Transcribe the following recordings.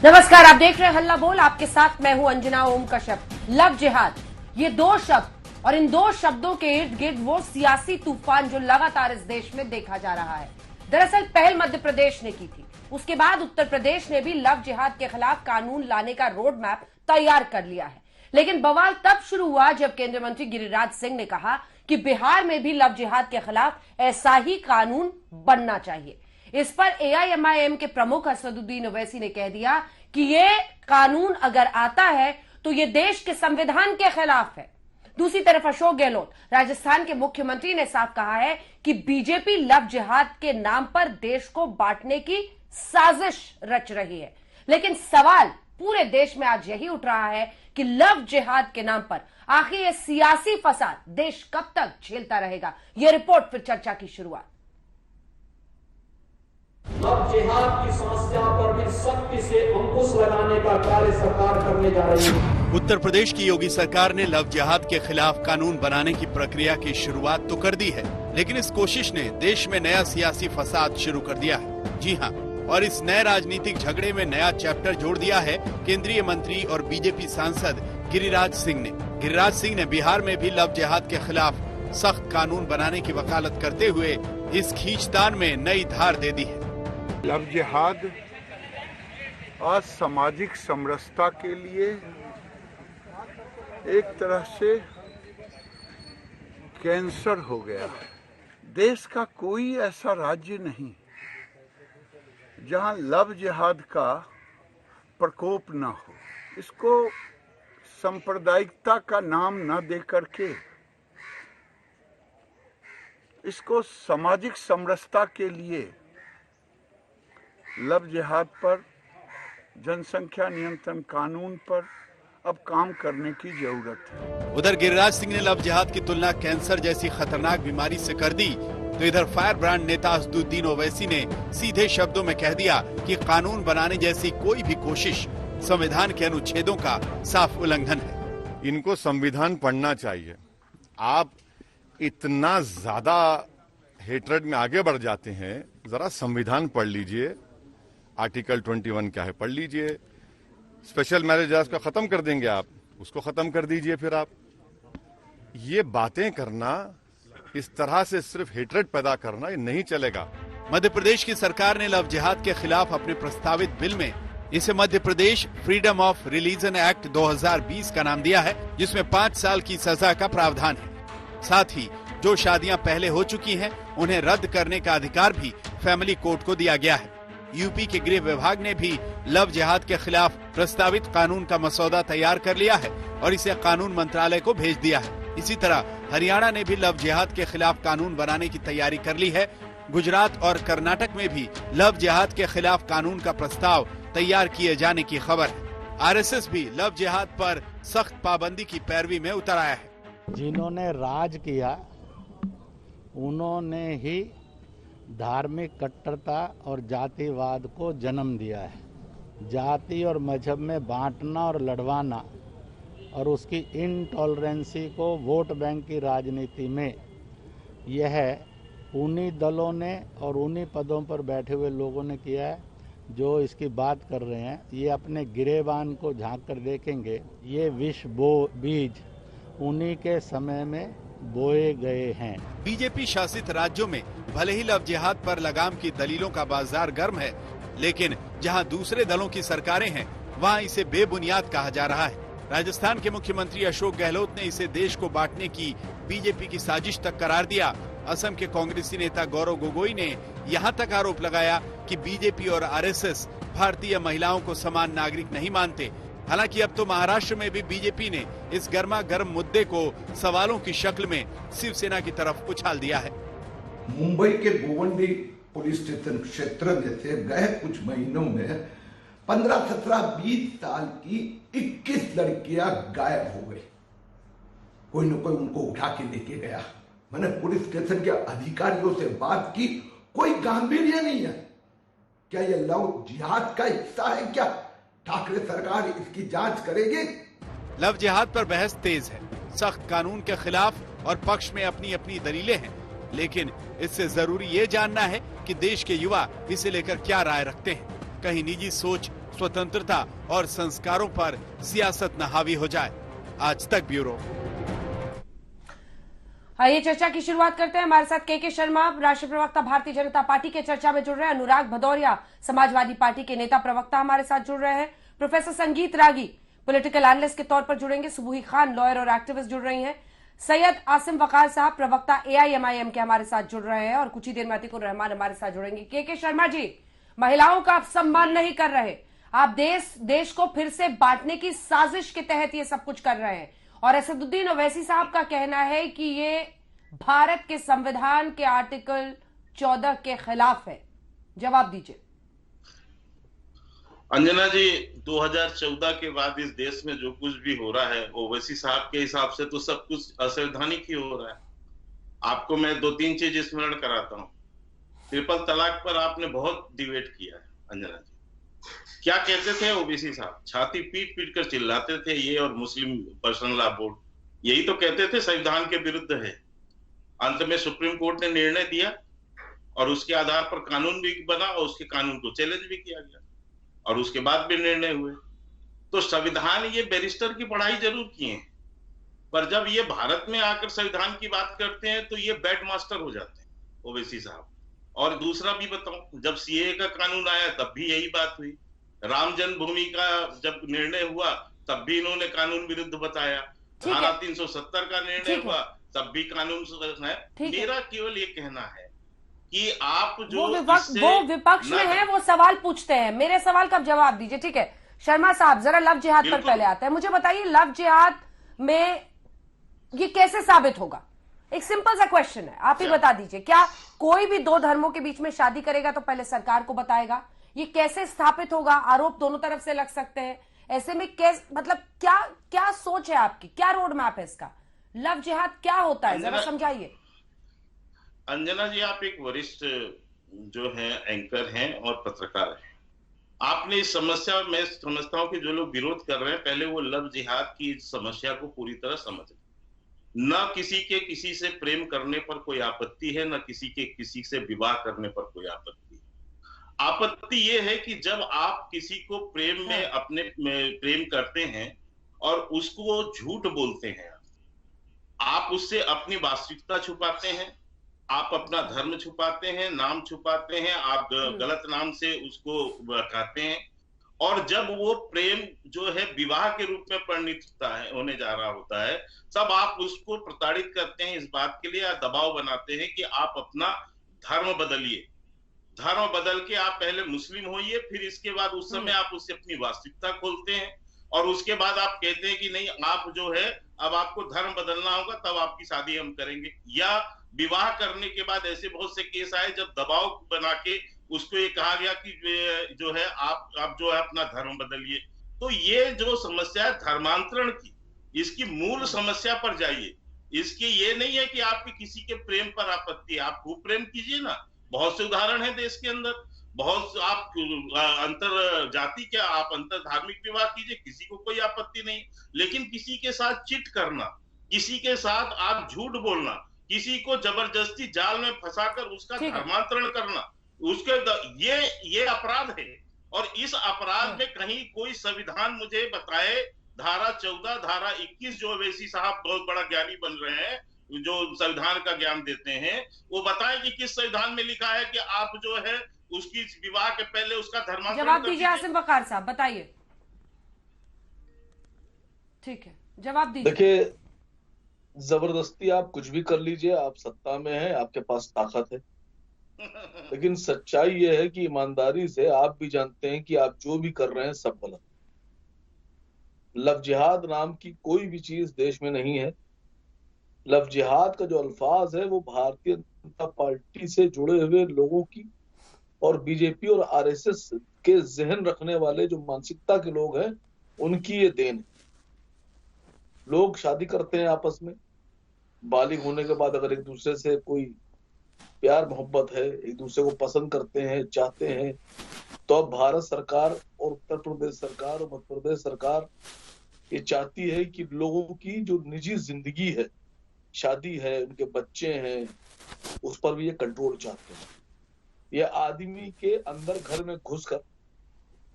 नमस्कार, आप देख रहे हैं हल्ला बोल। आपके साथ मैं हूं अंजना ओम कश्यप। लव जिहाद, ये दो शब्द और इन दो शब्दों के इर्द गिर्द वो सियासी तूफान जो लगातार इस देश में देखा जा रहा है। दरअसल पहल मध्य प्रदेश ने की थी, उसके बाद उत्तर प्रदेश ने भी लव जिहाद के खिलाफ कानून लाने का रोड मैप तैयार कर लिया है। लेकिन बवाल तब शुरू हुआ जब केंद्रीय मंत्री गिरिराज सिंह ने कहा कि बिहार में भी लव जिहाद के खिलाफ ऐसा ही कानून बनना चाहिए। इस पर एआईएमआईएम के प्रमुख असदुद्दीन ओवैसी ने कह दिया कि ये कानून अगर आता है तो ये देश के संविधान के खिलाफ है। दूसरी तरफ अशोक गहलोत, राजस्थान के मुख्यमंत्री, ने साफ कहा है कि बीजेपी लव जिहाद के नाम पर देश को बांटने की साजिश रच रही है। लेकिन सवाल पूरे देश में आज यही उठ रहा है कि लव जिहाद के नाम पर आखिर ये सियासी फसाद देश कब तक झेलता रहेगा। यह रिपोर्ट फिर चर्चा की शुरुआत। लव जिहाद की समस्या पर भी सख्ती से अंकुश लगाने का कार्य सरकार करने जा रही है। उत्तर प्रदेश की योगी सरकार ने लव जिहाद के खिलाफ कानून बनाने की प्रक्रिया की शुरुआत तो कर दी है, लेकिन इस कोशिश ने देश में नया सियासी फसाद शुरू कर दिया है। जी हाँ, और इस नए राजनीतिक झगड़े में नया चैप्टर जोड़ दिया है केंद्रीय मंत्री और बीजेपी सांसद गिरिराज सिंह ने। गिरिराज सिंह ने बिहार में भी लव जिहाद के खिलाफ सख्त कानून बनाने की वकालत करते हुए इस खींचतान में नई धार दे दी है। लव जिहाद असामाजिक समरसता के लिए एक तरह से कैंसर हो गया है। देश का कोई ऐसा राज्य नहीं जहां लव जिहाद का प्रकोप न हो। इसको सांप्रदायिकता का नाम न दे करके इसको सामाजिक समरसता के लिए लव जिहाद पर, जनसंख्या नियंत्रण कानून पर अब काम करने की जरूरत है। उधर गिरिराज सिंह ने लव जिहाद की तुलना कैंसर जैसी खतरनाक बीमारी से कर दी, तो इधर फायर ब्रांड नेता असदुद्दीन ओवैसी ने सीधे शब्दों में कह दिया कि कानून बनाने जैसी कोई भी कोशिश संविधान के अनुच्छेदों का साफ उल्लंघन है। इनको संविधान पढ़ना चाहिए। आप इतना ज्यादा हेट्रेड में आगे बढ़ जाते हैं, जरा संविधान पढ़ लीजिए। आर्टिकल 21 क्या है पढ़ लीजिए। स्पेशल मैरिज का खत्म कर देंगे आप, उसको खत्म कर दीजिए। फिर आप ये बातें करना, इस तरह से सिर्फ हेट्रेड पैदा करना, ये नहीं चलेगा। मध्य प्रदेश की सरकार ने लव जिहाद के खिलाफ अपने प्रस्तावित बिल में इसे Madhya Pradesh freedom of religion act 2020 का नाम दिया है, जिसमें 5 साल की सजा का प्रावधान है। साथ ही जो शादियां पहले हो चुकी हैं उन्हें रद्द करने का अधिकार भी फैमिली कोर्ट को दिया गया है। यूपी के गृह विभाग ने भी लव जिहाद के खिलाफ प्रस्तावित कानून का मसौदा तैयार कर लिया है और इसे कानून मंत्रालय को भेज दिया है। इसी तरह हरियाणा ने भी लव जिहाद के खिलाफ कानून बनाने की तैयारी कर ली है। गुजरात और कर्नाटक में भी लव जिहाद के खिलाफ कानून का प्रस्ताव तैयार किए जाने की खबर है। आरएसएस भी लव जिहाद पर सख्त पाबंदी की पैरवी में उतर आया है। जिन्होंने राज किया उन्होंने ही धार्मिक कट्टरता और जातिवाद को जन्म दिया है। जाति और मजहब में बांटना और लड़वाना और उसकी इनटॉलरेंसी को वोट बैंक की राजनीति में यह उन्हीं दलों ने और उन्हीं पदों पर बैठे हुए लोगों ने किया है जो इसकी बात कर रहे हैं। ये अपने गिरेबान को झांक कर देखेंगे, ये विष बीज उन्हीं के समय में बोए गए हैं। बीजेपी शासित राज्यों में भले ही लव जिहाद पर लगाम की दलीलों का बाजार गर्म है, लेकिन जहां दूसरे दलों की सरकारें हैं वहां इसे बेबुनियाद कहा जा रहा है। राजस्थान के मुख्यमंत्री अशोक गहलोत ने इसे देश को बांटने की बीजेपी की साजिश तक करार दिया। असम के कांग्रेसी नेता गौरव गोगोई ने यहां तक आरोप लगाया कि बीजेपी और आरएसएस भारतीय महिलाओं को समान नागरिक नहीं मानते। हालांकि अब तो महाराष्ट्र में भी बीजेपी ने इस गर्मा गर्म मुद्दे को सवालों की शक्ल में शिवसेना की तरफ उछाल दिया है। मुंबई के गोवंडी पुलिस स्टेशन क्षेत्र में से गए कुछ महीनों में 15, 17, 20 साल की 21 लड़कियां गायब हो गई। कोई न कोई उनको उठा के लेके गया। मैंने पुलिस स्टेशन के अधिकारियों से बात की, कोई गांभीर्य नहीं है। क्या यह लव जिहाद का हिस्सा है? क्या ठाकरे सरकार इसकी जांच करेगी? लव जिहाद पर बहस तेज है। सख्त कानून के खिलाफ और पक्ष में अपनी अपनी दलीलें हैं, लेकिन इससे जरूरी ये जानना है कि देश के युवा इसे लेकर क्या राय रखते हैं। कहीं निजी सोच स्वतंत्रता और संस्कारों पर सियासत न हावी हो जाए। आज तक ब्यूरो। आइए चर्चा की शुरुआत करते हैं। हमारे साथ के शर्मा, राष्ट्रीय प्रवक्ता भारतीय जनता पार्टी के चर्चा में जुड़ रहे हैं। अनुराग भदौरिया, समाजवादी पार्टी के नेता प्रवक्ता हमारे साथ जुड़ रहे हैं। प्रोफेसर संगीत रागी, पॉलिटिकल एनालिस्ट के तौर पर जुड़ेंगे। सुबुही खान, लॉयर और एक्टिविस्ट जुड़ रही हैं। सैयद आसिम वकार साहब, प्रवक्ता AIMIM के हमारे साथ जुड़ रहे हैं। और कुछ ही देर में अतीकुर रहमान हमारे साथ जुड़ेंगे। के शर्मा जी, महिलाओं का आप सम्मान नहीं कर रहे, आप देश को फिर से बांटने की साजिश के तहत ये सब कुछ कर रहे हैं। और असदुद्दीन ओवैसी साहब का कहना है कि ये भारत के संविधान के आर्टिकल 14 के खिलाफ है। जवाब दीजिए। अंजना जी, 2014 के बाद इस देश में जो कुछ भी हो रहा है, ओवैसी साहब के हिसाब से तो सब कुछ असंवैधानिक ही हो रहा है। आपको मैं 2-3 चीज स्मरण कराता हूँ। ट्रिपल तलाक पर आपने बहुत डिबेट किया है अंजना जी। क्या कहते थे ओबीसी साहब? छाती पीट पीट कर चिल्लाते थे ये और मुस्लिम पर्सनल लॉ बोर्ड, यही तो कहते थे संविधान के विरुद्ध है। अंत में सुप्रीम कोर्ट ने निर्णय दिया और उसके आधार पर कानून भी बना और उसके कानून को चैलेंज भी किया गया और उसके बाद भी निर्णय हुए। तो संविधान, ये बैरिस्टर की पढ़ाई जरूर किए हैं, पर जब ये भारत में आकर संविधान की बात करते हैं तो ये बैड मास्टर हो जाते हैं ओवैसी साहब। और दूसरा भी बताऊं, जब CAA का कानून आया तब भी यही बात हुई। राम जन्मभूमि का जब निर्णय हुआ तब भी इन्होंने कानून विरुद्ध बताया। धारा 370 का निर्णय हुआ तब भी कानून है। मेरा केवल ये कहना है कि आप जो वो विपक्ष में है, वो सवाल पूछते हैं। मेरे सवाल का जवाब दीजिए, ठीक है? शर्मा साहब, जरा लव जिहाद पर पहले आते हैं। मुझे बताइए, लव जिहाद में ये कैसे साबित होगा? एक सिंपल सा क्वेश्चन है, आप ही बता दीजिए। क्या कोई भी दो धर्मों के बीच में शादी करेगा तो पहले सरकार को बताएगा? ये कैसे स्थापित होगा? आरोप दोनों तरफ से लग सकते हैं। ऐसे में मतलब क्या सोच है आपकी? क्या रोड मैप है इसका? लव जिहाद क्या होता है, जरा समझाइए। अंजना जी, आप एक वरिष्ठ जो है एंकर हैं और पत्रकार हैं। आपने इस समस्या, मैं समझता हूं कि जो लोग विरोध कर रहे हैं, पहले वो लव जिहाद की समस्या को पूरी तरह समझ। न किसी के किसी से प्रेम करने पर कोई आपत्ति है, न किसी के किसी से विवाह करने पर कोई आपत्ति है। आपत्ति ये है कि जब आप किसी को प्रेम में अपने प्रेम करते हैं और उसको झूठ बोलते हैं, आप उससे अपनी वास्तविकता छुपाते हैं, आप अपना धर्म छुपाते हैं, नाम छुपाते हैं, आप गलत नाम से उसको कहते हैं। और जब वो प्रेम जो है विवाह के रूप में परिणित होने जा रहा होता है, तब आप उसको प्रताड़ित करते हैं इस बात के लिए, या दबाव बनाते हैं कि आप अपना धर्म बदलिए। धर्म बदल के आप पहले मुस्लिम होइए, फिर इसके बाद उस समय आप उससे अपनी वास्तविकता खोलते हैं और उसके बाद आप कहते हैं कि नहीं, आप जो है अब आपको धर्म बदलना होगा, तब आपकी शादी हम करेंगे। या विवाह करने के बाद ऐसे बहुत से केस आए जब दबाव बना के उसको ये कहा गया कि जो है आप जो है अपना धर्म बदलिए। तो ये जो समस्या है धर्मांतरण की, इसकी मूल समस्या पर जाइए। इसकी ये नहीं है कि आपकी किसी के प्रेम पर आपत्ति है, आप खूब प्रेम कीजिए ना। बहुत से उदाहरण है देश के अंदर, बहुत आप अंतर जाति क्या, आप अंतर धार्मिक विवाह कीजिए, किसी को कोई आपत्ति नहीं। लेकिन किसी के साथ चिट करना, किसी के साथ आप झूठ बोलना, किसी को जबरदस्ती जाल में फंसाकर उसका धर्मांतरण करना, उसके ये अपराध है। और इस अपराध में कहीं कोई संविधान मुझे बताए, धारा 14, धारा 21, जो ओवैसी साहब बहुत बड़ा ज्ञानी बन रहे हैं, जो संविधान का ज्ञान देते हैं, वो बताएं कि किस संविधान में लिखा है कि आप जो है उसकी विवाह के पहले उसका धर्मांतरण। जवाब दीजिए आसिम वकार साहब, बताइए। ठीक है, जवाब दीजिए। देखिए, जबरदस्ती आप कुछ भी कर लीजिए, आप सत्ता में हैं, आपके पास ताकत है, लेकिन सच्चाई यह है कि ईमानदारी से आप भी जानते हैं कि आप जो भी कर रहे हैं सब गलत। लव जिहाद नाम की कोई भी चीज देश में नहीं है। लव जिहाद का जो अल्फाज है वो भारतीय जनता पार्टी से जुड़े हुए लोगों की और बीजेपी और आरएसएस के जहन रखने वाले जो मानसिकता के लोग हैं उनकी ये देन है। लोग शादी करते हैं आपस में, बालिग होने के बाद अगर एक दूसरे से कोई प्यार मोहब्बत है, एक दूसरे को पसंद करते हैं, चाहते हैं, तो अब भारत सरकार और उत्तर प्रदेश सरकार और मध्य प्रदेश सरकार ये चाहती है कि लोगों की जो निजी जिंदगी है, शादी है, उनके बच्चे हैं, उस पर भी ये कंट्रोल चाहते हैं। ये आदमी के अंदर घर में घुसकर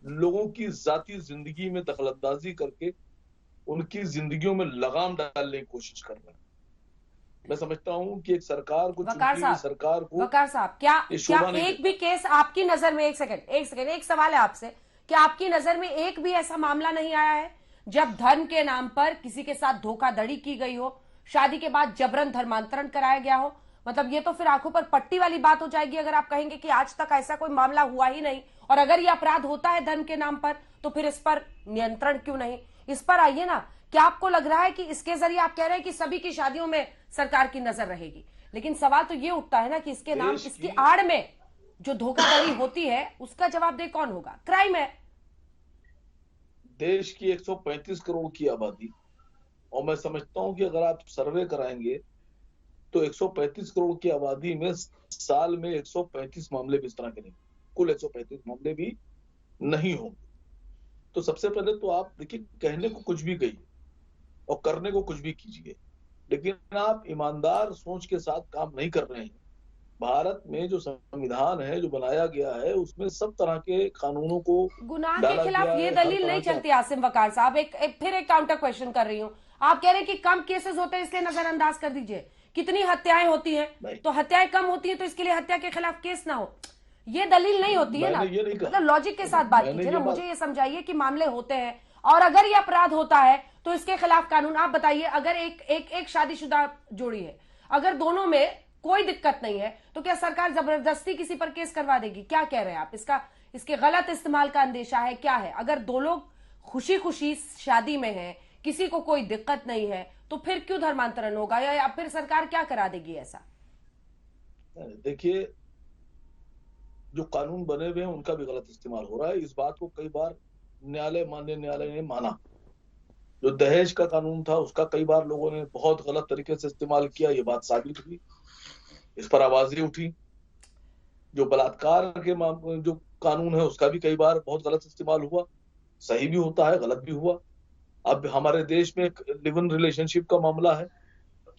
लोगों की जाती जिंदगी में दखलंदाजी करके उनकी जिंदगियों में लगाम डालने की कोशिश कर रहे हैं। मैं समझता हूं कि एक सरकार को, वकार साहब, सरकार को, वकार साहब, क्या एक भी केस आपकी नजर में, एक सेकंड, एक सवाल है आपसे, क्या आपकी नजर में एक भी ऐसा मामला नहीं आया है जब धर्म के नाम पर किसी के साथ धोखाधड़ी की गई हो, शादी के बाद जबरन धर्मांतरण कराया गया हो? मतलब ये तो फिर आंखों पर पट्टी वाली बात हो जाएगी अगर आप कहेंगे कि आज तक ऐसा कोई मामला हुआ ही नहीं, और अगर ये अपराध होता है धर्म के नाम पर तो फिर इस पर नियंत्रण क्यों नहीं? इस पर आइए ना। क्या आपको लग रहा है कि इसके जरिए आप कह रहे हैं कि सभी की शादियों में सरकार की नजर रहेगी, लेकिन सवाल तो ये उठता है ना कि इसके नाम, इसकी आड़ में जो धोखाधड़ी होती है उसका जवाबदेह कौन होगा? क्राइम है। देश की 135 करोड़ की आबादी, और मैं समझता हूं कि अगर आप सर्वे कराएंगे तो 135 करोड़ की आबादी में साल में 135 मामले भी इस तरह के नहीं, कुल 135 मामले भी नहीं होंगे। तो सबसे पहले तो आप देखिए, कहने को कुछ भी कहिए और करने को कुछ भी कीजिए, लेकिन आप ईमानदार सोच के साथ काम नहीं कर रहे हैं। भारत में जो संविधान है, जो बनाया गया है, उसमें सब तरह के कानूनों को गुनाह के खिलाफ ये दलील नहीं चलती। आसिम वकार साहब, फिर एक काउंटर क्वेश्चन कर रही हूँ। आप कह रहे हैं कि कम केसेस होते हैं इसलिए नजरअंदाज कर दीजिए। कितनी हत्याएं होती हैं, तो हत्याएं कम होती हैं तो इसके लिए हत्या के खिलाफ केस ना हो, ये दलील नहीं होती है ना। मतलब लॉजिक के साथ बात कीजिए ना। मुझे ये समझाइए कि मामले होते हैं और अगर ये अपराध होता है तो इसके खिलाफ कानून। आप बताइए, अगर एक शादीशुदा जोड़ी है, अगर दोनों में कोई दिक्कत नहीं है तो क्या सरकार जबरदस्ती किसी पर केस करवा देगी? क्या कह रहे हैं आप? इसके गलत इस्तेमाल का अंदेशा है, क्या है? अगर दो लोग खुशी खुशी शादी में हैं, किसी को कोई दिक्कत नहीं है, तो फिर क्यों धर्मांतरण होगा, या फिर सरकार क्या करा देगी ऐसा? देखिए, जो कानून बने हुए हैं उनका भी गलत इस्तेमाल हो रहा है। इस बात को कई बार माननीय न्यायालय ने माना। जो दहेज का कानून था उसका कई बार लोगों ने बहुत गलत तरीके से इस्तेमाल किया, ये बात साबित हुई, इस पर आवाजें उठी। जो बलात्कार के जो कानून है उसका भी कई बार बहुत गलत इस्तेमाल हुआ, सही भी होता है, गलत भी हुआ। अब हमारे देश में लिव इन रिलेशनशिप का मामला है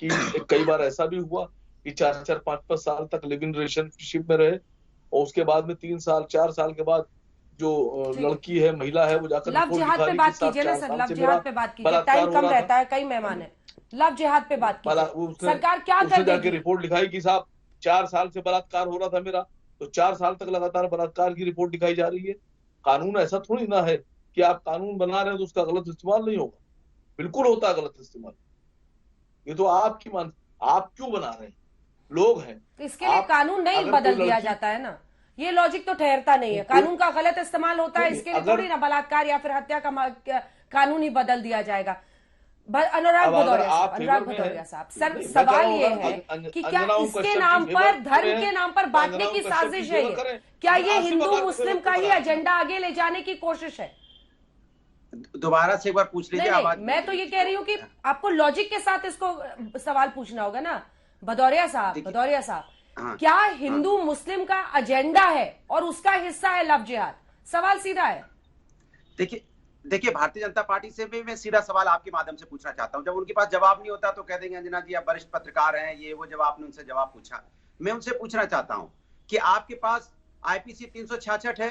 कि कई बार ऐसा भी हुआ कि 4-4, 5-5 साल तक लिव इन रिलेशनशिप में रहे और उसके बाद में 3 साल 4 साल के बाद जो लड़की है, महिला है, वो जाकर लव जिहाद पे बात कीजिए ना सर, लव जिहाद पे बात कीजिए, टाइम कम रहता है, कई मेहमान है। लव जिहाद पे बात कीजिए, सरकार क्या कर जाके रिपोर्ट लिखाई कि साहब 4 साल से बलात्कार हो रहा था मेरा, तो 4 साल तक लगातार बलात्कार की रिपोर्ट दिखाई जा रही है। कानून ऐसा थोड़ी ना है कि आप कानून बना रहे हैं तो उसका गलत इस्तेमाल नहीं होगा, बिल्कुल होता है गलत इस्तेमाल। ये तो आप क्यों बना रहे हैं? लोग हैं, इसके लिए कानून नहीं बदल दिया जाता है ना, ये लॉजिक तो ठहरता नहीं है। कानून का गलत इस्तेमाल होता है, इसके लिए थोड़ी ना बलात्कार या फिर हत्या का कानून ही बदल दिया जाएगा। अनुराग भदौरिया साहब, सर सवाल ये है कि क्या इसके नाम पर, धर्म के नाम पर बांटने की साजिश है ये? क्या ये हिंदू मुस्लिम का ही एजेंडा आगे ले जाने की कोशिश है? दोबारा से एक बार पूछ लीजिए। नहीं, मैं तो ये कह रही हूँ कि आपको लॉजिक के साथ इसको सवाल पूछना होगा ना भदौरिया साहब। हाँ, क्या हिंदू मुस्लिम का एजेंडा है और उसका हिस्सा है लव जिहाद? सवाल सीधा है। देखिए भारतीय जनता पार्टी से भी मैं सीधा सवाल आपके माध्यम से पूछना चाहता हूं। जब उनके पास जवाब नहीं होता तो कह देंगे अंजना जी आप वरिष्ठ पत्रकार हैं, ये वो, जब आपने उनसे जवाब पूछा। मैं उनसे पूछना चाहता हूं कि आपके पास आईपीसी 366 है,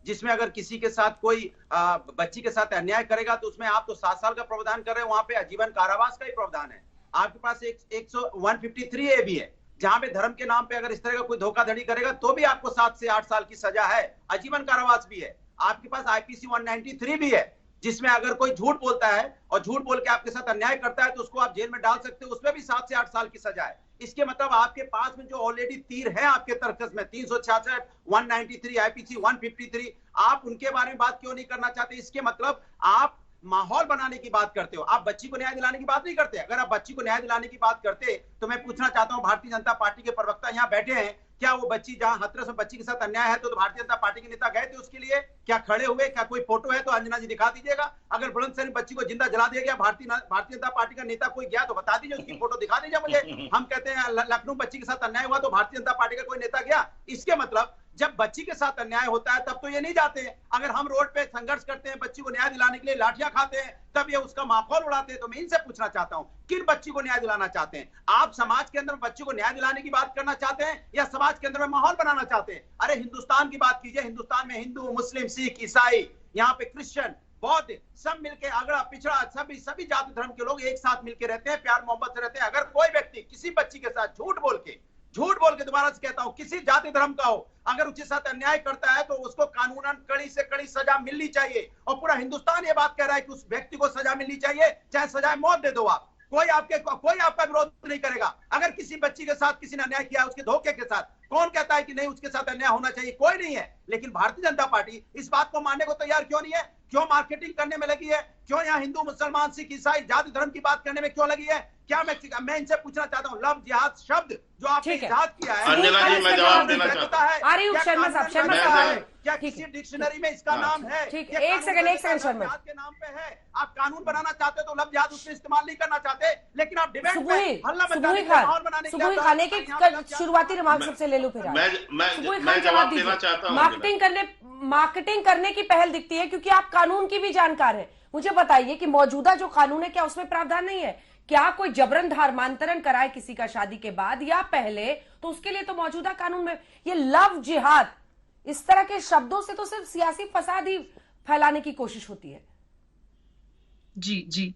जिसमें अगर किसी के साथ कोई बच्ची के साथ अन्याय करेगा तो उसमें आप तो 7 साल का प्रावधान कर रहे हैं, वहां पे आजीवन कारावास का ही प्रावधान है। आपके पास 153A भी है, जहां पे धर्म के नाम पे अगर इस तरह का कोई धोखाधड़ी करेगा तो भी आपको 7 से 8 साल की सजा है, आजीवन कारावास भी है। आपके पास आईपीसी 193 भी है, जिसमें अगर कोई झूठ बोलता है और झूठ बोल के आपके साथ अन्याय करता है तो उसको आप जेल में डाल सकते हो, उसमें भी 7 से 8 साल की सजा है। इसके मतलब आपके पास में जो ऑलरेडी तीर है आपके तर्कस में 366, 193, आईपीसी 153, आप उनके बारे में बात क्यों नहीं करना चाहते? इसके मतलब आप माहौल बनाने की बात करते हो, आप बच्ची को न्याय दिलाने की बात नहीं करते। अगर आप बच्ची को न्याय दिलाने की बात करते तो मैं पूछना चाहता हूं, भारतीय जनता पार्टी के प्रवक्ता यहाँ बैठे हैं, क्या वो बच्ची जहां हाथरस में बच्ची के साथ अन्याय है तो भारतीय जनता पार्टी के नेता गए थे उसके लिए? क्या खड़े हुए? क्या कोई फोटो है तो अंजना जी दिखा दीजिएगा। अगर बुलंदशहर बच्ची को जिंदा जला दिया गया, भारतीय जनता पार्टी का नेता कोई गया तो बता दीजिए, उसकी फोटो दिखा दीजिए मुझे। हम कहते हैं लखनऊ बच्ची के साथ अन्याय हुआ तो भारतीय जनता पार्टी का कोई नेता गया। इसके मतलब जब बच्ची के साथ अन्याय होता है तब तो ये नहीं जाते हैं। अगर हम रोड पे संघर्ष करते हैं, बच्ची को न्याय दिलाने के लिए लाठियां खाते हैं, तब ये उसका माहौल उड़ाते हैं। तो मैं इनसे पूछना चाहता हूं, किन बच्ची को न्याय दिलाना चाहते हैं आप? समाज के अंदर बच्ची को न्याय दिलाने की बात करना चाहते हैं या समाज के अंदर में माहौल बनाना चाहते हैं? अरे हिंदुस्तान की बात कीजिए, हिंदुस्तान में हिंदू, मुस्लिम, सिख, ईसाई यहाँ पे क्रिश्चियन, बौद्ध सब मिलके, अगड़ा पिछड़ा, सभी जाति धर्म के लोग एक साथ मिलके रहते हैं, प्यार मोहब्बत से रहते हैं। अगर कोई व्यक्ति किसी बच्ची के साथ झूठ बोल के दोबारा से कहता हूं, किसी जाति धर्म का हो, अगर उसके साथ अन्याय करता है तो उसको कानूनन कड़ी से कड़ी सजा मिलनी चाहिए। और पूरा हिंदुस्तान ये बात कह रहा है कि उस व्यक्ति को सजा मिलनी चाहिए, चाहे सजाए मौत दे दो आप, कोई आपका विरोध नहीं करेगा। अगर किसी बच्ची के साथ किसी ने अन्याय किया, उसके धोखे के साथ, कौन कहता है कि नहीं उसके साथ अन्याय होना चाहिए? कोई नहीं है। लेकिन भारतीय जनता पार्टी इस बात को मानने को तैयार क्यों नहीं है? क्यों मार्केटिंग करने में लगी है? क्यों यहाँ हिंदू मुसलमान सिख ईसाई जाति धर्म की बात करने में क्यों लगी है? क्या मैं इनसे पूछना चाहता हूँ, लव जिहाद शब्द जो आपने इजाद किया है, अंजना जी मैं जवाब देना चाहता हूँ। शर्मा साहब, क्या किसी डिक्शनरी में इसका नाम है? ठीक, एक सेकंड शर्मा के नाम पे है। आप कानून बनाना चाहते तो लव जिहाद उसमें इस्तेमाल नहीं करना चाहते, लेकिन आप डिबेट में हल्ला मचाने के माहौल बनाने के लिए खाने की शुरुआती रिमार्क सबसे ले लो फिर मैं जवाब देना चाहता हूँ। मार्केटिंग करने की पहल दिखती है, क्योंकि आप कानून की भी जानकार हैं। मुझे बताइए कि मौजूदा जो कानून है क्या उसमें प्रावधान नहीं है? क्या कोई जबरन धर्मांतरण कराए किसी का शादी के बाद या पहले, तो उसके लिए तो मौजूदा कानून में ये लव जिहाद इस तरह के शब्दों से तो सिर्फ सियासी फसाद ही फैलाने की कोशिश होती है। जी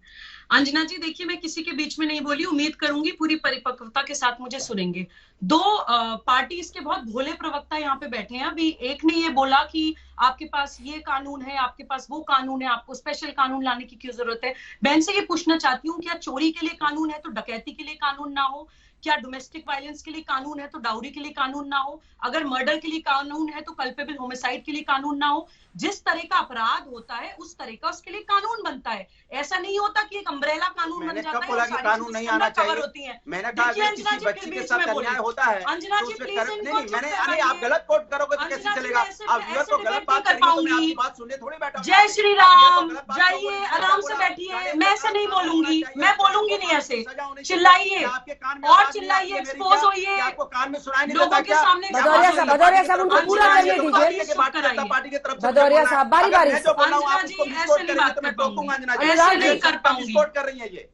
अंजना जी, देखिए मैं किसी के बीच में नहीं बोली, उम्मीद करूंगी पूरी परिपक्वता के साथ मुझे सुनेंगे। दो पार्टीज के बहुत भोले प्रवक्ता यहाँ पे बैठे हैं। अभी एक ने ये बोला कि आपके पास ये कानून है, आपके पास वो कानून है, आपको स्पेशल कानून लाने की क्यों जरूरत है? मैं इनसे ये पूछना चाहती हूँ, क्या चोरी के लिए कानून है तो डकैती के लिए कानून ना हो? क्या डोमेस्टिक वायलेंस के लिए कानून है तो डाउरी के लिए कानून ना हो? अगर मर्डर के लिए कानून है तो कल्पेबल होमिसाइड के लिए कानून ना हो? जिस तरह का अपराध होता है उस तरह का उसके लिए कानून बनता है। ऐसा नहीं होता कि एक अम्ब्रेला कानून बन जाता है और सारी कानून नहीं आना चाहिए होती है। मैंने कहा कि किसी बच्ची के साथ अन्याय होता है, अंजना जी प्लीज इनको चुप कराइए। आप गलत कोट करोगे तो कैसे चलेगा? आप व्यूअर को गलत बात करेंगे तो मैं आपकी बात सुनने थोड़ी बैठा। जय श्री राम, जाइए आराम से बैठिए, मैं ऐसे नहीं बोलूंगी, मैं बोलूंगी नहीं ऐसे। चिल्लाइए और चिल्लाइए, एक्सपोज होइए, आपको कान में सुनाई नहीं लोगों के सामने। भदौरिया साहब उनको पूरा करने दीजिए। पार्टी की तरफ से भदौरिया साहब बारी बारी अंजना जी ऐसे नहीं बात कर पाऊंगी, ऐसे नहीं कर पाऊंगी। कर रही है ये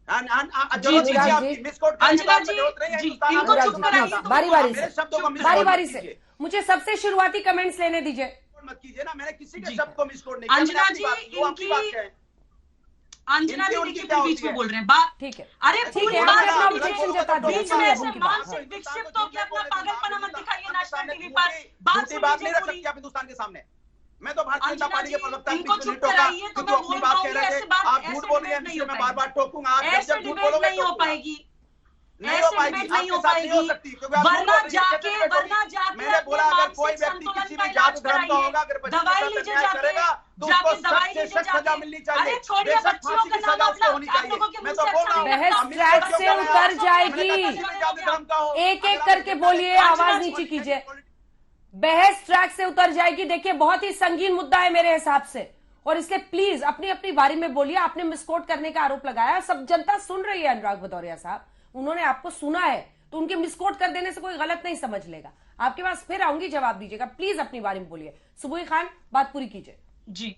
अंजना जी इनको चुप कराइए, बारी बारी से। मुझे सबसे शुरुआती कमेंट्स लेने दीजिए। मत कीजिए ना, मैंने किसी के शब्द को मिसकोट नहीं किया। अंजना जी अंजना जी देखिए बीच में बोल रहे हैं बात, ठीक है? अरे ठीक है, बीच में ऐसे मानसिक विक्षिप्त होकर अपना पागलपना मत दिखाइए नेशनल टीवी पर। बात नहीं रख सकती आप हिंदुस्तान के सामने। मैं तो भारतीय जनता पार्टी के प्रवक्ता इनको चुप कराइए तो मैं बोल पाऊंगी। ऐसे बात आप झूठ बोल रही हैं, मैं बार बार टोकूंगा। आप ऐसे डिबेट नहीं हो पाएगी, ऐसे डिबेट नहीं हो पाएगी। वरना जाके मैंने बोला अगर कोई व्यक्ति किसी भी जाति धर्म का होगा, अगर दवाई लीजिए जाके दवाई लीजिए सजा मिलनी चाहिए। अरे छोड़िए बच्चियों का नाम आप लोगों के मुंह से अच्छा नहीं बहस ट्रैक से उतर जाएगी। एक एक करके बोलिए, आवाज नीचे कीजिए। बहस ट्रैक से उतर जाएगी। देखिए बहुत ही संगीन मुद्दा है मेरे हिसाब से, और इसलिए प्लीज अपनी अपनी बारी में बोलिए। आपने मिसकोट करने का आरोप लगाया, सब जनता सुन रही है। अनुराग भदौरिया साहब, उन्होंने आपको सुना है तो उनके मिसकोट कर देने से कोई गलत नहीं समझ लेगा। आपके पास फिर आऊंगी, जवाब दीजिएगा। प्लीज अपनी बारी में बोलिए। सुबुह खान बात पूरी कीजिए। जी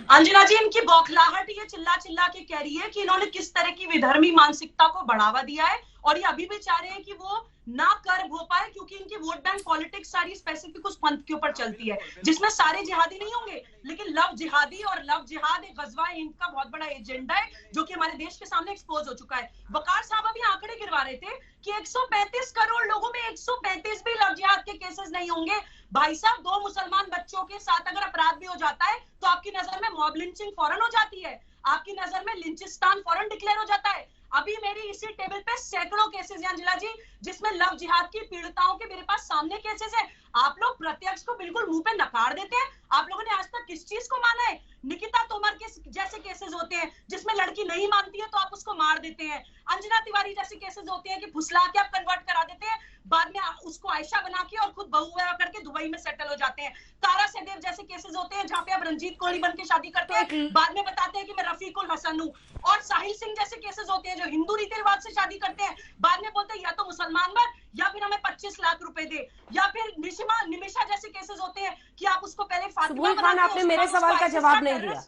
अंजना जी, इनकी बौखलाहट ये चिल्ला चिल्ला के कह रही है कि इन्होंने किस तरह की विधर्मी मानसिकता को बढ़ावा दिया है, और ये अभी भी चाह रहे हैं कि वो ना कर्व हो पाए, क्योंकि इनकी वोट बैंक पॉलिटिक्स सारी स्पेसिफिक उस पंथ के ऊपर चलती है जिसमें सारे जिहादी नहीं होंगे, लेकिन लव जिहादी और लव जिहाद एक गजवा हिंद का बहुत बड़ा एजेंडा है जो कि हमारे देश के सामने एक्सपोज हो चुका है। वकार साहब अभी आंकड़े गिरवा रहे थे कि 135 करोड़ लोगों में 135 भी लव जिहाद के केसेस नहीं होंगे। भाई साहब, 2 मुसलमान बच्चों के साथ अगर अपराध भी हो जाता है तो आपकी नजर में मॉब लिंचिंग फौरन हो जाती है, आपकी नजर में लिंचिस्तान फौरन डिक्लेयर हो जाता है। अभी मेरी इसी टेबल पे सैकड़ों केसेस हैं अंजना जी, जिसमें लव जिहाद की पीड़िताओं के मेरे पास सामने केसेस है। आप लोग प्रत्यक्ष को बिल्कुल मुंह पे नकार देते हैं। आप लोगों ने आज तक किस चीज को माना है? निकिता तोमर के जैसे केसेस होते हैं जिसमें लड़की नहीं मानती है तो आप उसको मार देते हैं। अंजना तिवारी जैसे केसेस होते हैं कि फुसला के आप कन्वर्ट करा देते हैं, बाद में उसको आयशा बना के और खुद बहू करके दुबई में सेटल हो जाते हैं। तारा सहदेव जैसे केसेस होते हैं जहाँ पे आप रंजीत कोहली बन के शादी करते हैं, बाद में बताते हैं कि मैं रफीकुल हसन हूँ। और साहिल सिंह जैसे केसेस होते हैं जो हिंदू रीति रिवाज से शादी करते हैं, बाद में बोलते हैं या तो मुसलमान मर या फिर हमें 25 लाख रुपए दे। या फिर निमिषा जैसे केसेस होते हैं कि आप उसको पहले फातिमा खान, आपने मेरे सवाल का जवाब नहीं दिया,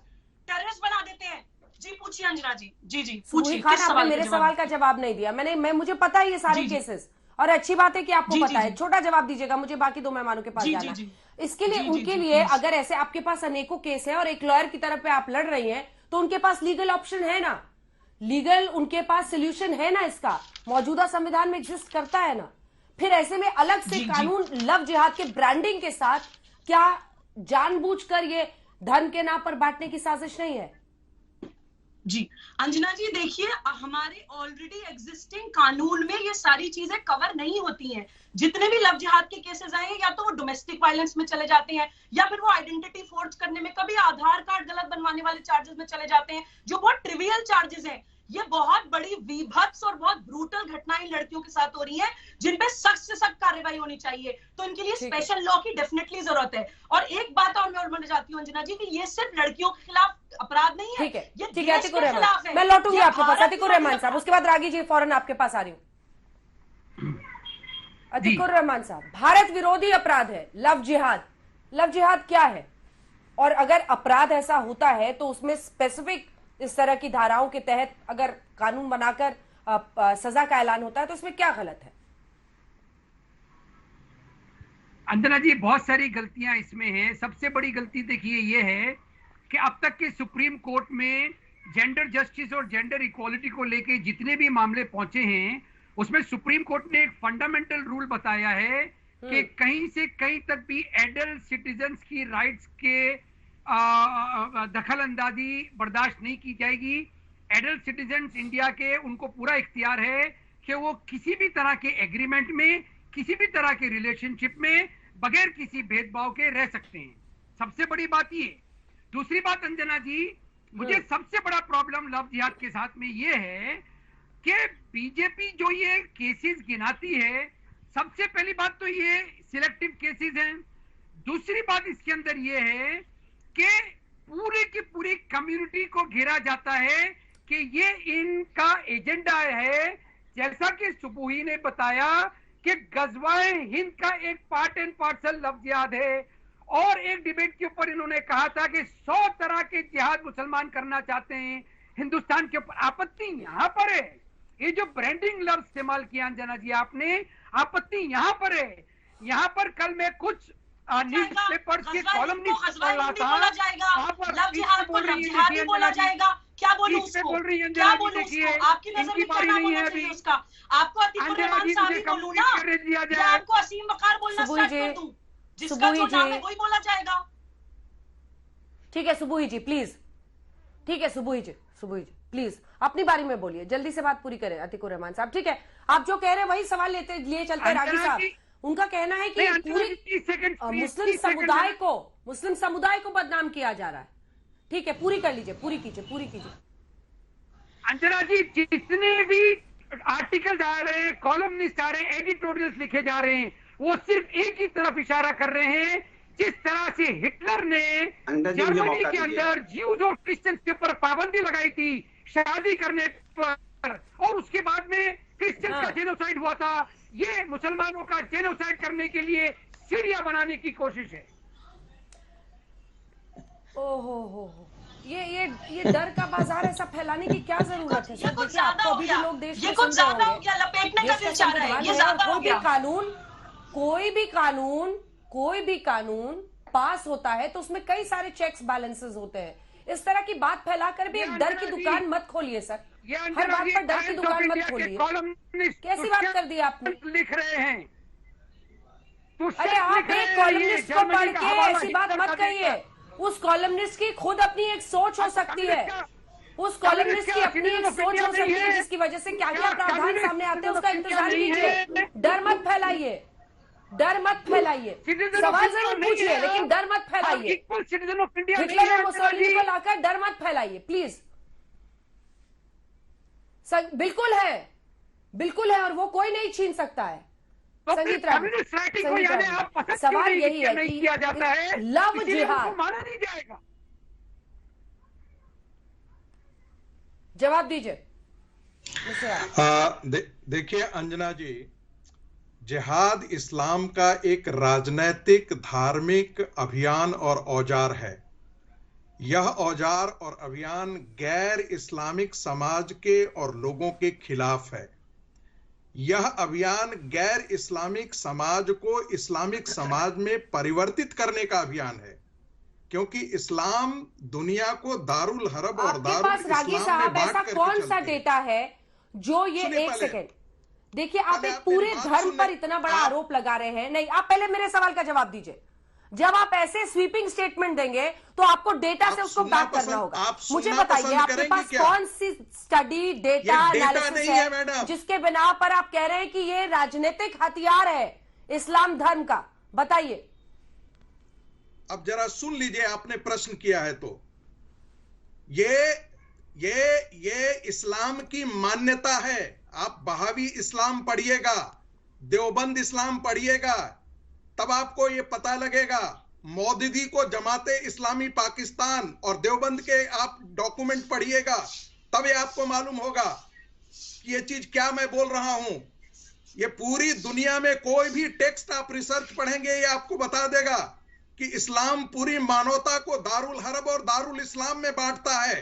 टेररिस्ट बना देते हैं। जी पूछिए अंजना जी। जी पूछिए। खान, आपने मेरे सवाल का जवाब नहीं दिया। मुझे पता है ये सारे केसेस, और अच्छी बात है कि आपको जी, पता जी, है। छोटा जवाब दीजिएगा, मुझे बाकी 2 मेहमानों के पास जी, जाना जी, है। जी। इसके लिए जी, उनके जी, लिए प्लीज। अगर ऐसे आपके पास अनेकों केस है और एक लॉयर की तरफ पे आप लड़ रही हैं, तो उनके पास लीगल ऑप्शन है ना, लीगल उनके पास सोल्यूशन है ना, इसका मौजूदा संविधान में एग्जिस्ट करता है ना। फिर ऐसे में अलग से जी, जी। कानून लव जिहाद के ब्रांडिंग के साथ क्या जानबूझकर ये धन के नाम पर बांटने की साजिश नहीं है? जी अंजना जी, देखिए हमारे ऑलरेडी एग्जिस्टिंग कानून में ये सारी चीजें कवर नहीं होती हैं। जितने भी लव जिहाद के केसेस आए हैं, या तो वो डोमेस्टिक वायलेंस में चले जाते हैं, या फिर वो आइडेंटिटी फोर्ज करने में, कभी आधार कार्ड गलत बनवाने वाले चार्जेस में चले जाते हैं, जो बहुत ट्रिवियल चार्जेस हैं। ये बहुत बड़ी विभत्स और बहुत ब्रूटल घटनाएं लड़कियों के साथ हो रही हैं, जिन पे सख्त से सख्त कार्रवाई होनी चाहिए। तो इनके लिए स्पेशल लॉ की डेफिनेटली जरूरत है। और एक बात और मैं और बोलना चाहती हूँ अंजना जी, कि ये सिर्फ लड़कियों के खिलाफ अपराध नहीं है, ठीक है, ये ठीक है देश अतिकुर के रहमान, खिलाफ है। मैं लौटूंगी ये आपके पास। भारत अतिकुर के रहमान साहब, उसके बाद रागी जी फौरन आपके पास आ रही हूँ। अतिकुर रहमान साहब, भारत विरोधी अपराध है लव जिहाद। लव जिहाद क्या है, और अगर अपराध ऐसा होता है तो उसमें स्पेसिफिक इस तरह की धाराओं के तहत अगर कानून बनाकर सजा का ऐलान होता है, तो इसमें क्या गलत है? अंजना जी, बहुत सारी गलतियां इसमें हैं। सबसे बड़ी गलती देखिए ये है कि अब तक के सुप्रीम कोर्ट में जेंडर जस्टिस और जेंडर इक्वालिटी को लेके जितने भी मामले पहुंचे हैं, उसमें सुप्रीम कोर्ट ने एक फंडामेंटल रूल बताया है कि कहीं से कहीं तक भी एडल्ट सिटीजन्स की राइट्स के दखल अंदाजी बर्दाश्त नहीं की जाएगी। एडल्ट सिटीजन्स इंडिया के, उनको पूरा इख्तियार है कि वो किसी भी तरह के एग्रीमेंट में, किसी भी तरह के रिलेशनशिप में बगैर किसी भेदभाव के रह सकते हैं। सबसे बड़ी बात ये। दूसरी बात अंजना जी, मुझे सबसे बड़ा प्रॉब्लम लव जिहाद के साथ में ये है कि बीजेपी जो ये केसेस गिनाती है, सबसे पहली बात तो ये सिलेक्टिव केसेस हैं। दूसरी बात इसके अंदर ये है कि पूरी की पूरी कम्युनिटी को घेरा जाता है कि ये इनका एजेंडा है। जैसा कि सुबुही ने बताया कि गजवाए हिंद का एक पार्ट एंड पार्सल लव जिहाद है, और एक डिबेट के ऊपर इन्होंने कहा था कि 100 तरह के जिहाद मुसलमान करना चाहते हैं हिंदुस्तान के ऊपर। आपत्ति यहाँ पर है, ये जो ब्रांडिंग लव इस्तेमाल किया अंजना जी आपने, आपत्ति यहाँ पर है। यहाँ पर कल मैं कुछ न्यूज पेपर के कॉलम क्या बोलूं उसको? बोल रही है क्या बोलूं उसको? आपकी नजर में क्या नाम होना चाहिए उसका? आपको अतिकुर रहमान साहब ही बोलूं ना, या आपको असीम वकार बोलना स्टार्ट कर दूं? जिसका जो नाम है वही बोला जाएगा। ठीक है सुबुही जी प्लीज, ठीक है सुबुही जी प्लीज अपनी बारी में बोलिए, जल्दी से बात पूरी करें अतिकुर रहमान साहब। ठीक है, आप जो कह रहे हैं वही सवाल लिए चलते हैं। रागी साहब, उनका कहना है कि पूरी मुस्लिम समुदाय को बदनाम किया जा रहा है। ठीक है, पूरी कर लीजिए, पूरी कीजिए। अंजना जी, जितने भी आर्टिकल आ रहे हैं, कॉलमनिस्ट आ रहे हैं, एडिटोरियल्स लिखे जा रहे हैं, वो सिर्फ एक ही तरफ इशारा कर रहे हैं। जिस तरह से हिटलर ने जर्मनी के अंदर ज्यूज और क्रिश्चियंस के ऊपर पाबंदी लगाई थी शादी करने पर, और उसके बाद में क्रिश्चियंस का जेनोसाइड हुआ था, ये मुसलमानों का जेनोसाइड करने के लिए सीरिया बनाने की कोशिश है। ओहो, ये डर का बाजार ऐसा फैलाने की क्या जरूरत है? ये कुछ ज्यादा हो गया, ये कुछ ज्यादा हो गया, लपेटने का दिल चाह रहा है, ये ज्यादा हो गया। कोई भी कानून पास होता है तो उसमें कई सारे चेक्स बैलेंसेस होते हैं। इस तरह की बात फैलाकर भी एक डर की दुकान मत खोलिए सर, हर बात पर डर की दुकान मत खोलिए। कैसी बात कर दी आपने? लिख रहे हैं, अरे आप एक कॉलमनिस्ट को पढ़ के ऐसी बात मत कहिए। उस कॉलमनिस्ट की खुद अपनी एक सोच हो सकती है, उस कॉलमनिस्ट की अपनी एक सोच हो सकती है जिसकी वजह से क्या क्या प्रावधान सामने आते हैं उसका इंतजार कीजिए। डर मत फैलाइए, सवाल जरूर पूछिए लेकिन डर मत फैलाइए। हिटलर और मुसोलिनी को लाकर डर मत फैलाइए प्लीज। बिल्कुल है और वो कोई नहीं छीन सकता है। संगीत सवाल यही है कि लव जिहाद माना नहीं जाएगा। जवाब दीजिए। देखिए अंजना जी, जिहाद इस्लाम का एक राजनैतिक धार्मिक अभियान और औजार है। यह औजार और अभियान गैर इस्लामिक समाज के और लोगों के खिलाफ है। यह अभियान गैर इस्लामिक समाज को इस्लामिक समाज में परिवर्तित करने का अभियान है, क्योंकि इस्लाम दुनिया को दारुल हरब और दारुल इस्लाम में बांट करके कौन सा चलती है। डेटा है जो ये एक सेकंड देखिए, आप एक पूरे धर्म पर इतना बड़ा आरोप लगा रहे हैं। नहीं, आप पहले मेरे सवाल का जवाब दीजिए। जब आप ऐसे स्वीपिंग स्टेटमेंट देंगे तो आपको डेटा से उसको बैक करना होगा। मुझे बताइए, आपके पास कौन सी स्टडी, डेटा एनालिसिस है जिसके बिना पर आप कह रहे हैं कि ये राजनीतिक हथियार है इस्लाम धर्म का? बताइए। अब जरा सुन लीजिए, आपने प्रश्न किया है तो ये इस्लाम की मान्यता है। आप बहावी इस्लाम पढ़िएगा, देवबंद इस्लाम पढ़िएगा, तब आपको ये पता लगेगा। मौदूदी को जमाते इस्लामी पाकिस्तान और देवबंद के आप डॉक्यूमेंट पढ़िएगा, तब ये आपको मालूम होगा कि ये चीज क्या मैं बोल रहा हूं। ये पूरी दुनिया में कोई भी टेक्स्ट आप रिसर्च पढ़ेंगे, ये आपको बता देगा कि इस्लाम पूरी मानवता को दारुल हरब और दारुल इस्लाम में बांटता है,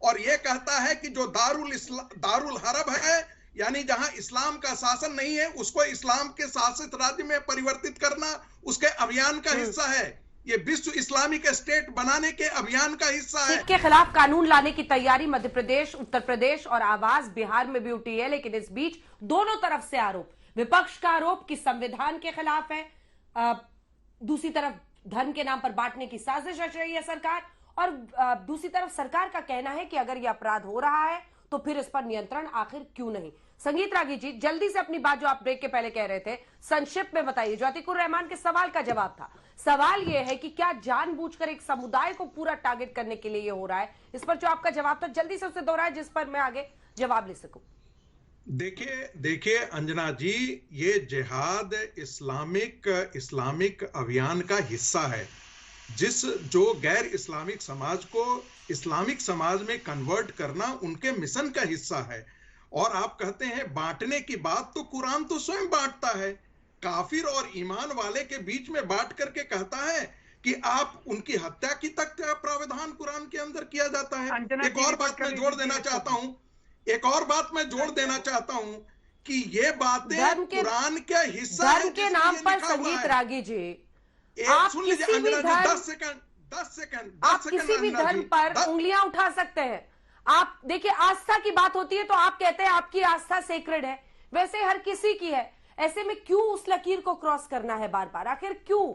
और ये कहता है कि जो दारुल हरब है, यानी जहां इस्लाम का शासन नहीं है, उसको इस्लाम के शासित राज्य में परिवर्तित करना उसके अभियान का हिस्सा है। ये विश्व इस्लामिक स्टेट बनाने के अभियान का हिस्सा है। के खिलाफ कानून लाने की तैयारी मध्य प्रदेश, उत्तर प्रदेश और आवाज बिहार में भी उठी है, लेकिन इस बीच दोनों तरफ से आरोप। विपक्ष का आरोप कि संविधान के खिलाफ है, दूसरी तरफ धर्म के नाम पर बांटने की साजिश रच रही है सरकार, और दूसरी तरफ सरकार का कहना है कि अगर यह अपराध हो रहा है तो फिर इस पर नियंत्रण आखिर क्यों नहीं। संगीत रागी जी, जल्दी से अपनी बात जो आप ब्रेक के पहले कह रहे थे संक्षिप्त में बताइए। जो अतीकुर रहमान के सवाल का जवाब था, सवाल यह है कि क्या जानबूझकर एक समुदाय को पूरा टारगेट करने के लिए ये हो रहा है? इस पर जो आपका जवाब था जल्दी से उसे दोहराए जिस पर मैं आगे जवाब ले सकूं। देखिए अंजना जी, ये जिहाद इस्लामिक अभियान का हिस्सा है, जो गैर इस्लामिक समाज को इस्लामिक समाज में कन्वर्ट करना उनके मिशन का हिस्सा है। और आप कहते हैं बांटने की बात, तो कुरान तो स्वयं बांटता है। काफिर और ईमान वाले के बीच में बांट करके कहता है कि आप उनकी हत्या की तक का प्रावधान कुरान के अंदर किया जाता है। एक और बात मैं जोड़ देना चाहता हूं कि ये बातें कुरान के हिस्सा है के नाम पर। संगीत रागी जी, आप सुन लीजिए अंजना जी, 10 सेकंड आप किसी भी धर्म पर उंगलियां उठा सकते हैं। आप देखिए, आस्था की बात होती है तो आप कहते हैं आपकी आस्था सेक्रेड है, वैसे हर किसी की है। ऐसे में क्यों उस लकीर को क्रॉस करना है बार बार? आखिर क्यों?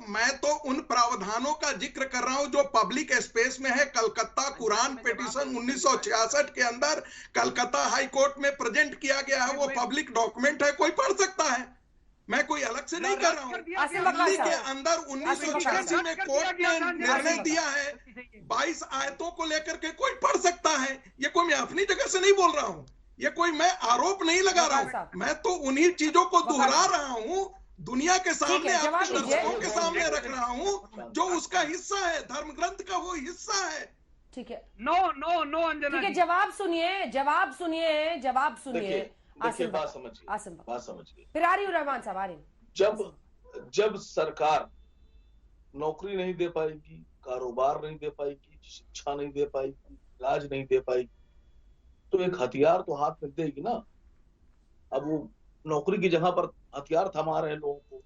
मैं तो उन प्रावधानों का जिक्र कर रहा हूं जो पब्लिक स्पेस में है। कलकत्ता कुरान पिटीशन 1966 के अंदर कलकत्ता हाई कोर्ट में प्रेजेंट किया गया है, वो पब्लिक डॉक्यूमेंट है, कोई पढ़ सकता है। मैं कोई अलग से नहीं कर रहा हूँ। दिल्ली के अंदर 1986 में कोर्ट ने निर्णय दिया है, 22 आयतों को लेकर के कोई पढ़ सकता है। ये कोई मैं अपनी जगह से नहीं बोल रहा हूँ, ये कोई मैं आरोप नहीं लगा रहा हूँ, मैं तो उन्हीं चीजों को दोहरा रहा हूँ, दुनिया के सामने, आपके दर्शकों के सामने रख रहा हूँ, जो उसका हिस्सा है, धर्म ग्रंथ का वो हिस्सा है। ठीक है, नो अंजना, ठीक है, जवाब सुनिए। देखिए, बात समझिए। फिर आ रही हूँ रहमान साहब, आ रही हूँ। जब सरकार नौकरी नहीं दे पाएगी, कारोबार नहीं दे पाएगी, शिक्षा नहीं दे पाएगी, इलाज नहीं दे पाएगी, तो एक हथियार तो हाथ में देगी ना। अब वो नौकरी की जगह पर हथियार थमा रहे हैं लोगों को,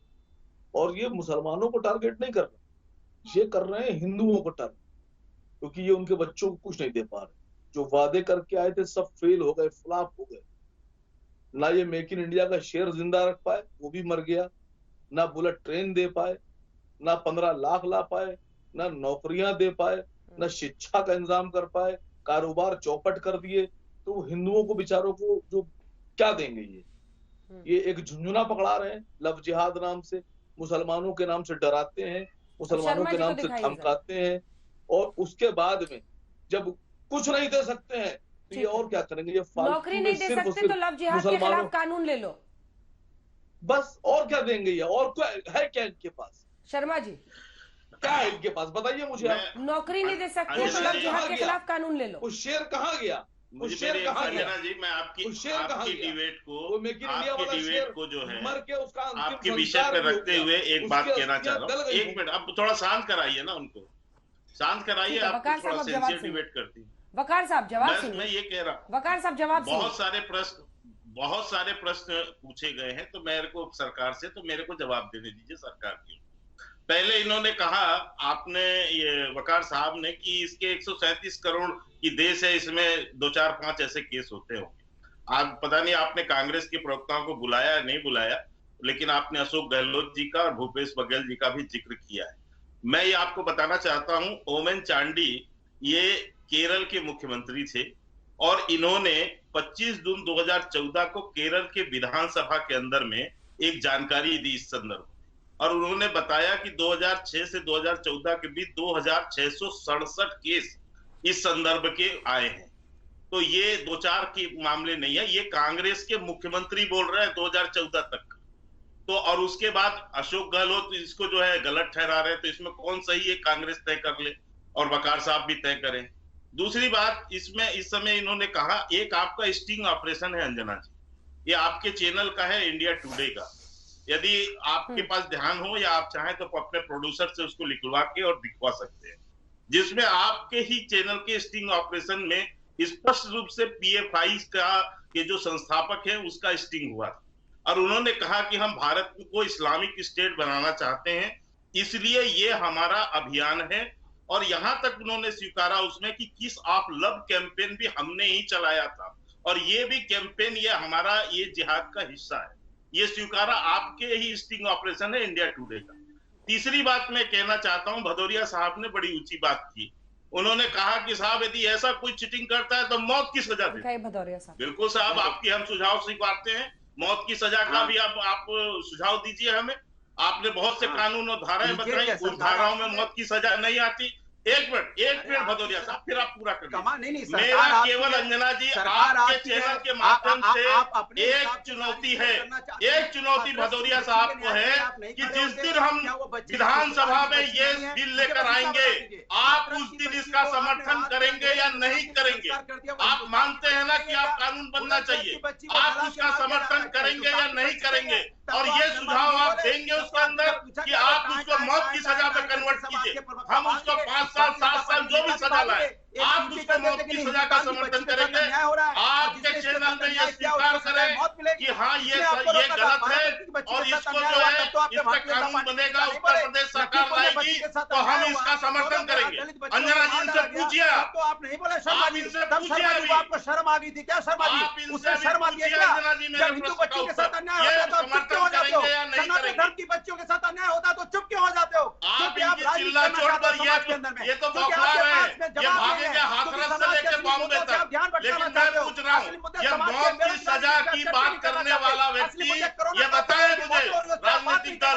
और ये मुसलमानों को टारगेट नहीं कर रहे, ये कर रहे हैं हिंदुओं को टारगेट, क्योंकि ये उनके बच्चों को कुछ नहीं दे पा रहे। जो वादे करके आए थे सब फेल हो गए, फ्लॉप हो गए। ना ये मेक इन इंडिया का शेयर जिंदा रख पाए, वो भी मर गया। ना बुलेट ट्रेन दे पाए, ना 15 लाख ला पाए, ना नौकरियां दे पाए, ना शिक्षा का इंतजाम कर पाए, कारोबार चौपट कर दिए। तो हिंदुओं को बेचारों को जो क्या देंगे? ये एक झुंझुना पकड़ा रहे हैं लव जिहाद नाम से, मुसलमानों के नाम से डराते हैं, मुसलमानों के नाम से धमकाते हैं, और उसके बाद में जब कुछ नहीं दे सकते हैं तो ये और क्या करेंगे? ये नौकरी नहीं दे सकते तो लव जिहाद के खिलाफ कानून ले लो, बस। और क्या देंगे? ये और क्या है क्या इनके पास? शर्मा जी, क्या है इनके पास? बताइए मुझे आप। नौकरी नहीं दे सकते तो लव जिहाद के खिलाफ कानून ले लो। वो शेर कहाँ गया? जी, मैं आपकी डिबेट को जो है आपके विषय पर रखते हुए एक बात कहना चाह रहा हूँ। 1 मिनट, अब थोड़ा शांत कराइए ना उनको, शांत कराइए। आप थोड़ा सिंसियर डिबेट करती हैं। वकार साहब जवाब सुनिए। मैं ये कह रहा हूं, वकार साहब जवाब सुनिए। बहुत सारे प्रश्न पूछे गए हैं, तो मेरे को सरकार से, तो मेरे को जवाब देने दीजिए सरकार की। पहले इन्होंने कहा, आपने ये वकार साहब ने, कि इसके 137 करोड़ की देश है, इसमें 2, 4, 5 ऐसे केस होते होंगे। आज पता नहीं आपने कांग्रेस के प्रवक्ताओं को बुलाया या नहीं बुलाया, लेकिन आपने अशोक गहलोत जी का और भूपेश बघेल जी का भी जिक्र किया है। मैं ये आपको बताना चाहता हूं, ओमेन चांडी ये केरल के मुख्यमंत्री थे और इन्होंने 25 जून 2014 को केरल के विधानसभा के अंदर में एक जानकारी दी इस संदर्भ, और उन्होंने बताया कि 2006 से 2014 के बीच 2667 केस इस संदर्भ के आए हैं। तो ये 2-4 के मामले नहीं है, ये कांग्रेस के मुख्यमंत्री बोल रहे हैं 2014 तक। तो और उसके बाद अशोक गहलोत इसको जो है गलत ठहरा रहे हैं, तो इसमें कौन सही है, कांग्रेस तय कर ले और वकार साहब भी तय करें। दूसरी बात, इसमें इस समय इन्होंने कहा, एक आपका स्टिंग ऑपरेशन है अंजना जी, ये आपके चैनल का है, इंडिया टुडे का। यदि आपके पास ध्यान हो या आप चाहें तो अपने प्रोड्यूसर से उसको लिखवा के और दिखवा सकते हैं, जिसमें आपके ही चैनल के स्टिंग ऑपरेशन में स्पष्ट रूप से PFI का के जो संस्थापक है उसका स्टिंग हुआ, और उन्होंने कहा कि हम भारत को इस्लामिक स्टेट बनाना चाहते हैं, इसलिए ये हमारा अभियान है। और यहां तक उन्होंने स्वीकारा उसमें कि किस ऑफ लव कैंपेन भी हमने ही चलाया था, और ये भी कैंपेन ये हमारा ये जिहाद का हिस्सा है, ये स्वीकारा आपके ही स्टिंग ऑपरेशन है इंडिया टुडे का। तीसरी बात मैं कहना चाहता हूं, भदौरिया साहब ने बड़ी ऊंची बात की, उन्होंने कहा कि साहब यदि ऐसा कोई चीटिंग करता है तो मौत की सजा दे। भदौरिया साहब, बिल्कुल साहब, आपकी हम सुझाव स्वीकारते हैं, मौत की सजा का भी आप सुझाव दीजिए हमें। आपने बहुत से कानून और धाराएं बताई, उन धाराओं में मौत की सजा नहीं आती। एक मिनट भदौरिया साहब, फिर आप पूरा करिए। मेरा केवल अंजना जी आपके चैनल के माध्यम से एक चुनौती है, एक चुनौती भदौरिया साहब को है कि जिस दिन हम विधानसभा में ये बिल लेकर आएंगे, आप उस दिन इसका समर्थन करेंगे या नहीं करेंगे? आप मानते हैं ना कि आप कानून बनना चाहिए, आप उसका समर्थन करेंगे या नहीं करेंगे? और ये सुझाव आप देंगे उसके अंदर कि आप उसको मौत की सजा पे कन्वर्ट कीजिए, हम उसको 5 साल 7 साल जो भी सजा लाए, आप उसको मौत की सजा का समर्थन करेंगे? आपके चैनल में ये स्वीकार करें कि हाँ ये गलत है और इसको जो है इस पे कानून बनेगा, उत्तर प्रदेश सरकार लाएगी तो हम इसका समर्थन करेंगे। अंजना जी इनसे पूछिए, तो आप नहीं बोले शर्म इनसे पूछिए, आपको शर्म आ गई थी क्या? शर्म आ गई, उससे शर्म आ गई क्या? जब हिंदू बच्चों के साथ अन्याय होता है तो चुप क्यों हो जाते हो? सनातन धर्म की बच्चियों के साथ अन्याय होता है तो चुप क्यों हो जाते हो? आप इनकी चिल्ला चोट पर ये तो बौखला रहे हैं, ये भागेंगे हाथरस से लेकर बॉम्बे तक। लेकिन मैं पूछ रहा हूँ, ये मौत की सजा की बात करने वाला व्यक्ति ये बताए मुझे, राजनीतिक दल,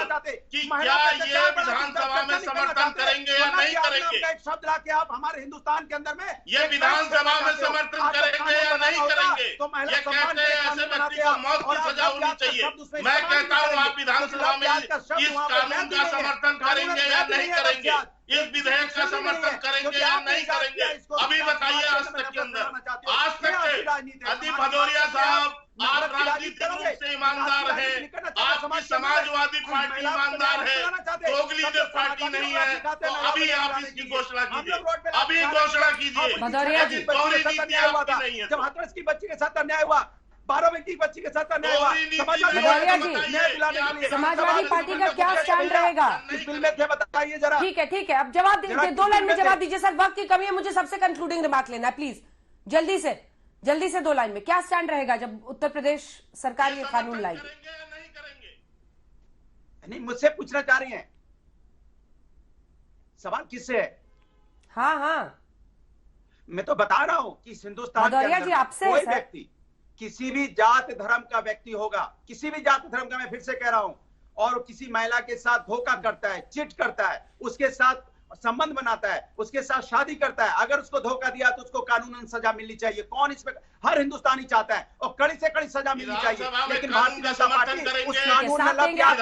कि क्या ये विधानसभा में समर्थन करेंगे या नहीं करेंगे? एक शब्द लाके आप हमारे हिंदुस्तान के अंदर में ये विधानसभा में समर्थन करेंगे या नहीं करेंगे? ये कहते हैं ऐसे व्यक्ति को मौत की सजा होनी चाहिए। मैं कहता हूँ आप विधानसभा में इस कानून का समर्थन करेंगे या नहीं करेंगे? इस विधेयक का समर्थन करेंगे या नहीं करेंगे? अभी बताइए। आज तक के अंदर, आज तक के अति भदौरिया साहब, आप राजनीतिक रूप से ईमानदार हैं, आपकी समाजवादी पार्टी ईमानदार है, दोगली पार्टी नहीं है, तो अभी आप इसकी घोषणा कीजिए, अभी घोषणा कीजिए। भदौरिया जी, जब हाथरस की बच्ची के साथ अन्याय हुआ, 12 की बच्ची के साथ अन्याय हुआ, भदौरिया जी, समाजवादी पार्टी का क्या स्टैंड रहेगा इस बिल में थे, बताइए जरा। ठीक है, अब जवाब दीजिए, 2 लाइन में जवाब दीजिए सर, वक्त की कमी है, मुझे सबसे कंक्लूडिंग रिमार्क लेना है प्लीज, जल्दी से 2 लाइन में क्या स्टैंड रहेगा जब उत्तर प्रदेश सरकार ये कानून लाएगी? नहीं, मुझसे पूछना चाह रही हैं, सवाल किससे है? हाँ, मैं तो बता रहा हूं कि हिंदुस्तान के अंदर कोई व्यक्ति, किसी भी जात धर्म का व्यक्ति होगा, किसी भी जात धर्म का, मैं फिर से कह रहा हूं, और किसी महिला के साथ धोखा करता है, चिट करता है, उसके साथ संबंध बनाता है, उसके साथ शादी करता है, अगर उसको धोखा दिया तो उसको कानूनन सजा मिलनी चाहिए। कौन इसमें, हर हिंदुस्तानी चाहता है, और कड़ी से कड़ी सजा मिलनी चाहिए, लेकिन भारतीय जनता पार्टी उस कानून में लग गया,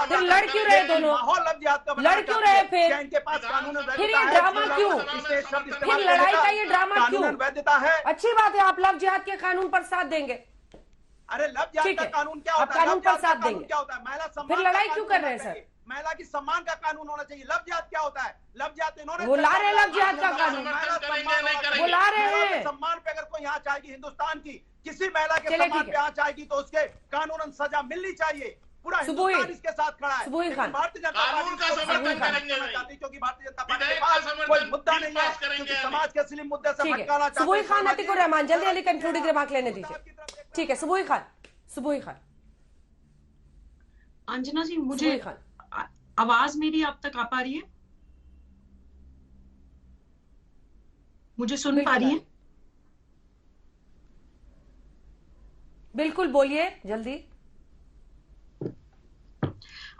फिर लड़ क्यों रहे दोनों? माहौल लग जाता, लड़ क्यों रहे? फिर इनके पास कानून फिर ये ड्रामा क्यों? फिर लड़ाई का ये ड्रामा क्यों? वैधता है, अच्छी बात है, आप लव जिहाद के कानून पर साथ देंगे। अरे लव जिहाद का कानून क्या होता है? कानून पर साथ देंगे, क्या होता है? महिला फिर लड़ाई क्यों कर रहे हैं सर? महिला की सम्मान का कानून होना चाहिए। लव जिहाद क्या होता है? लव जिहाद इन्होंने वो ला रहे हैं, लव जिहाद का कानून वो ला रहे हैं। सम्मान पे अगर कोई यहाँ चाहेगी, हिंदुस्तान की किसी महिला के चलिए, सम्मान ठीक पे है। यहाँ चाहेगी तो उसके कानूनन सजा मिलनी चाहिए। पूरा सुबोही, हिंदुस्तान इसके साथ खड़ा है। सुबोही खान। भारतीय जनता कानून का पार्टी समर्थन करेंगे चाहती, क्योंकि भारतीय जनता पार्टी के विधेयक का पास समर्थन कोई मुद्दा बिल नहीं पास है, करेंगे क्योंकि हम। समाज के असली मुद्दे से ठीक भटकाना है, चाहते सुबोही हैं। खान, समाज अतिकुर रहमान, जल्दी जल्दी कंक्लूडिंग रिमार्क लेने दीजिए। ठीक है, सुबोही खान। अंजना जी, मुझे सुबोही खान, आवाज मेरी आप तक आ पा रही है? मुझे सुन पा रही है? बिल्कुल बोलिए जल्दी।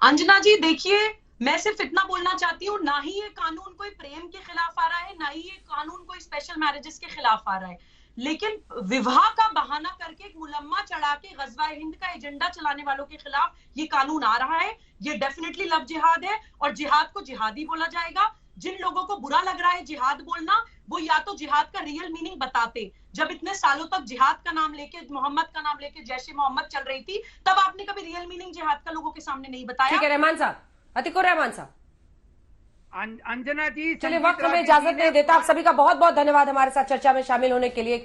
अंजना जी देखिए, मैं सिर्फ इतना बोलना चाहती हूँ, ना ही ये कानून कोई प्रेम के खिलाफ आ रहा है, ना ही ये कानून कोई स्पेशल मैरिजेस के खिलाफ आ रहा है, लेकिन विवाह का बहाना करके एक मुलम्मा चढ़ा के गज़वा हिंद का एजेंडा चलाने वालों के खिलाफ ये कानून आ रहा है। ये डेफिनेटली लव जिहाद है और जिहाद को जिहादी बोला जाएगा। जिन लोगों को बुरा लग रहा है जिहाद बोलना, वो या तो जिहाद का रियल मीनिंग बताते। जब इतने सालों तक जिहाद का नाम लेके, मोहम्मद का नाम लेके जैशे मोहम्मद चल रही थी, तब आपने कभी रियल मीनिंग जिहाद का लोगों के सामने नहीं बताया। ठीक है रहमान साहब, अतिकुर रहमान साहब। अंजना जी, चलिए, वक्त हमें इजाजत नहीं देता। आप सभी का बहुत बहुत धन्यवाद हमारे साथ चर्चा में शामिल होने के लिए।